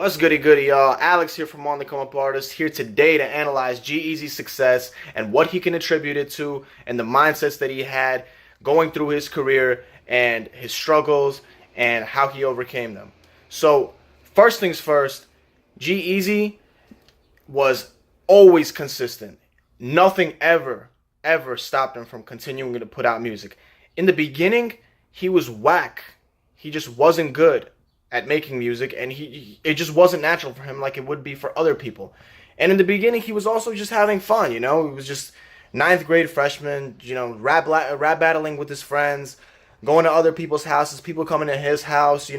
What's goody goody, y'all? Alex here from On the Come Up Artist, here today to analyze G Eazy's success and what he can attribute it to and the mindsets that he had going through his career and his struggles and how he overcame them. So, first things first, G Eazy was always consistent. Nothing ever stopped him from continuing to put out music. In the beginning, he was whack. He just wasn't good at making music, and it just wasn't natural for him like it would be for other people. And in the beginning, he was also just having fun, He was just ninth grade freshman, rap battling with his friends, going to other people's houses, people coming to his house,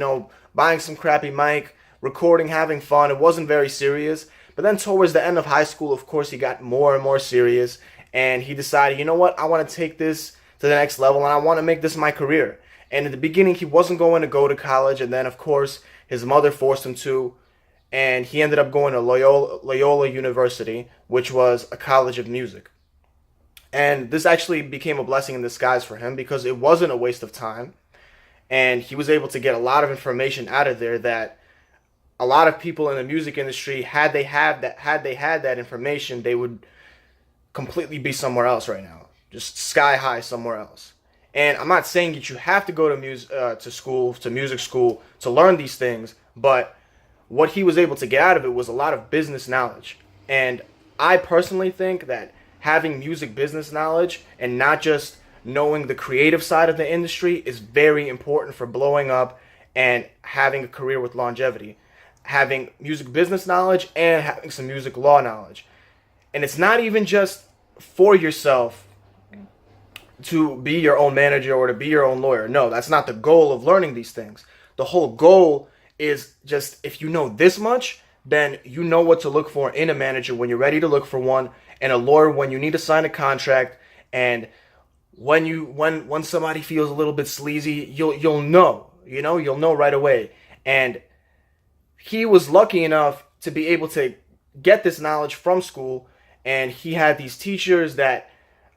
buying some crappy mic, recording, having fun. It wasn't very serious. But then towards the end of high school, of course, he got more and more serious, and he decided, you know what, I want to take this to the next level, and I want to make this my career. And in the beginning, he wasn't going to go to college, and then, of course, his mother forced him to, and he ended up going to Loyola University, which was a college of music. And this actually became a blessing in disguise for him because it wasn't a waste of time, and he was able to get a lot of information out of there that a lot of people in the music industry, had they had that information, they would completely be somewhere else right now, just sky high somewhere else. And I'm not saying that you have to go to music school to learn these things, but what he was able to get out of it was a lot of business knowledge. And I personally think that having music business knowledge and not just knowing the creative side of the industry is very important for blowing up and having a career with longevity. Having music business knowledge and having some music law knowledge. And it's not even just for yourself to be your own manager or to be your own lawyer. No, that's not the goal of learning these things. The whole goal is just, if you know this much, then you know what to look for in a manager when you're ready to look for one, and a lawyer when you need to sign a contract, and when somebody feels a little bit sleazy, you'll know right away. And he was lucky enough to be able to get this knowledge from school, and he had these teachers that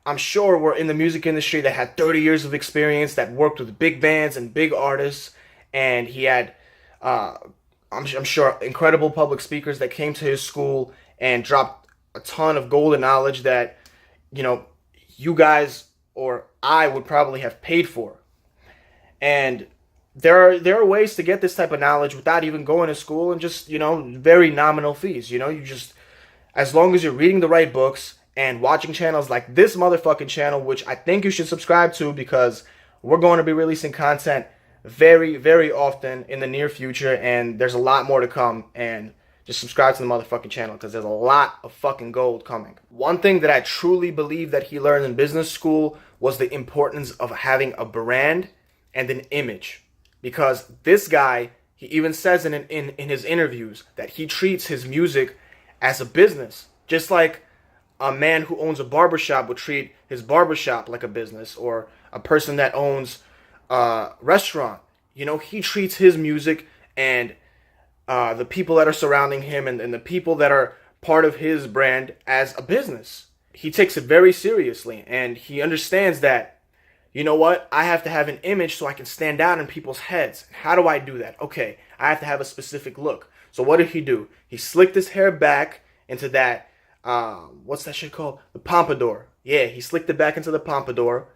I'm sure were in the music industry that had 30 years of experience, that worked with big bands and big artists, and he had, I'm sure, incredible public speakers that came to his school and dropped a ton of golden knowledge that, you guys or I would probably have paid for. And there are ways to get this type of knowledge without even going to school, and just, very nominal fees. You just, as long as you're reading the right books and watching channels like this motherfucking channel, which I think you should subscribe to because we're going to be releasing content very, very often in the near future, and there's a lot more to come. And just subscribe to the motherfucking channel because there's a lot of fucking gold coming. One thing that I truly believe that he learned in business school was the importance of having a brand and an image. Because this guy, he even says in his interviews that he treats his music as a business. Just like a man who owns a barbershop would treat his barbershop like a business, or a person that owns a restaurant. He treats his music and the people that are surrounding him and the people that are part of his brand as a business. He takes it very seriously, and he understands that, you know what? I have to have an image so I can stand out in people's heads. How do I do that? Okay, I have to have a specific look. So what did he do? He slicked his hair back into that, what's that shit called? The pompadour. Yeah, he slicked it back into the pompadour.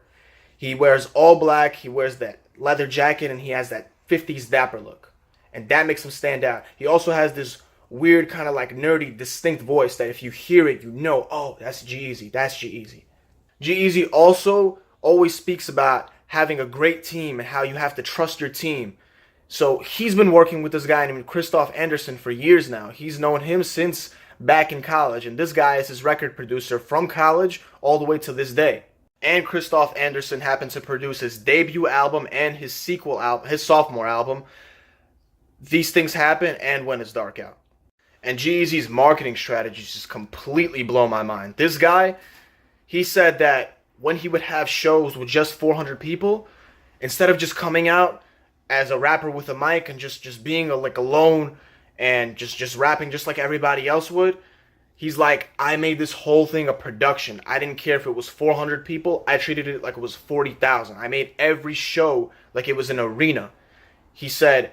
He wears all black. He wears that leather jacket, and he has that 50s dapper look. And that makes him stand out. He also has this weird kind of like nerdy, distinct voice that if you hear it, oh, that's G Eazy. That's G Eazy. G Eazy also always speaks about having a great team and how you have to trust your team. So he's been working with this guy named Christoph Anderson for years now. He's known him since back in college, and this guy is his record producer from college all the way to this day. And Christoph Anderson happened to produce his debut album and his sequel album, his sophomore album, These Things Happen and When It's Dark Out. And G Eazy's marketing strategies just completely blow my mind. This guy, he said that when he would have shows with just 400 people, instead of just coming out as a rapper with a mic and just being alone and just rapping just like everybody else would, he's like, I made this whole thing a production. I didn't care if it was 400 people. I treated it like it was 40,000. I made every show like it was an arena. He said,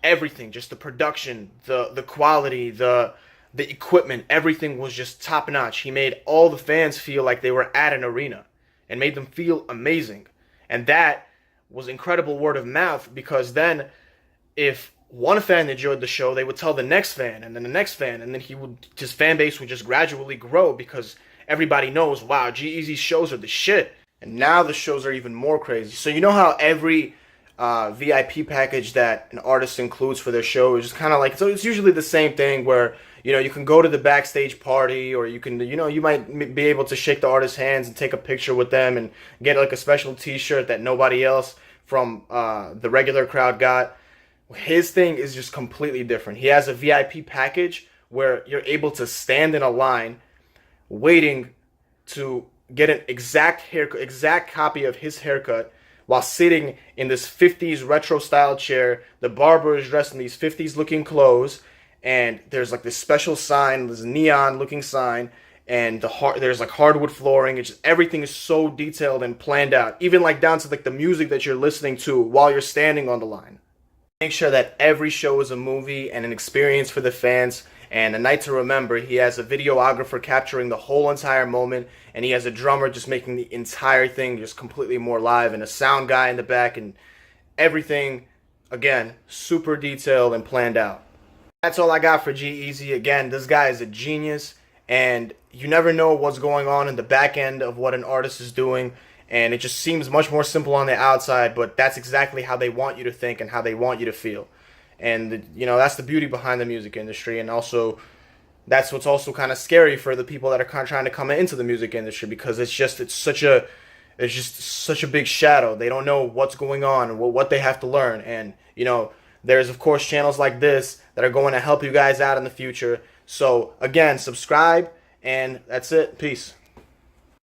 everything, just the production, the quality, the equipment, everything was just top notch. He made all the fans feel like they were at an arena and made them feel amazing. And that was incredible word of mouth, because then if one fan enjoyed the show, they would tell the next fan and then the next fan, and then his fan base would just gradually grow because everybody knows, wow, G Eazy's shows are the shit. And now the shows are even more crazy. So you know how every VIP package that an artist includes for their show is just kind of like, so it's usually the same thing where, you know, you can go to the backstage party, or you can, you know, you might be able to shake the artist's hands and take a picture with them and get like a special t-shirt that nobody else from the regular crowd got. His thing is just completely different. He has a VIP package where you're able to stand in a line waiting to get an exact copy of his haircut while sitting in this 50s retro style chair. The barber is dressed in these 50s looking clothes, and there's like this special sign, this neon looking sign, and there's like hardwood flooring. It's just, everything is so detailed and planned out, even like down to like the music that you're listening to while you're standing on the line. Make sure that every show is a movie and an experience for the fans and a night to remember. He has a videographer capturing the whole entire moment, and he has a drummer just making the entire thing just completely more live, and a sound guy in the back, and everything, again, super detailed and planned out. That's all I got for G Eazy. Again, this guy is a genius, and you never know what's going on in the back end of what an artist is doing. And it just seems much more simple on the outside, but that's exactly how they want you to think and how they want you to feel. And, you know, that's the beauty behind the music industry. And also, that's what's also kind of scary for the people that are kind of trying to come into the music industry, because it's just such a big shadow. They don't know what's going on and what they have to learn. And, you know, there's, of course, channels like this that are going to help you guys out in the future. So, again, subscribe, and that's it. Peace.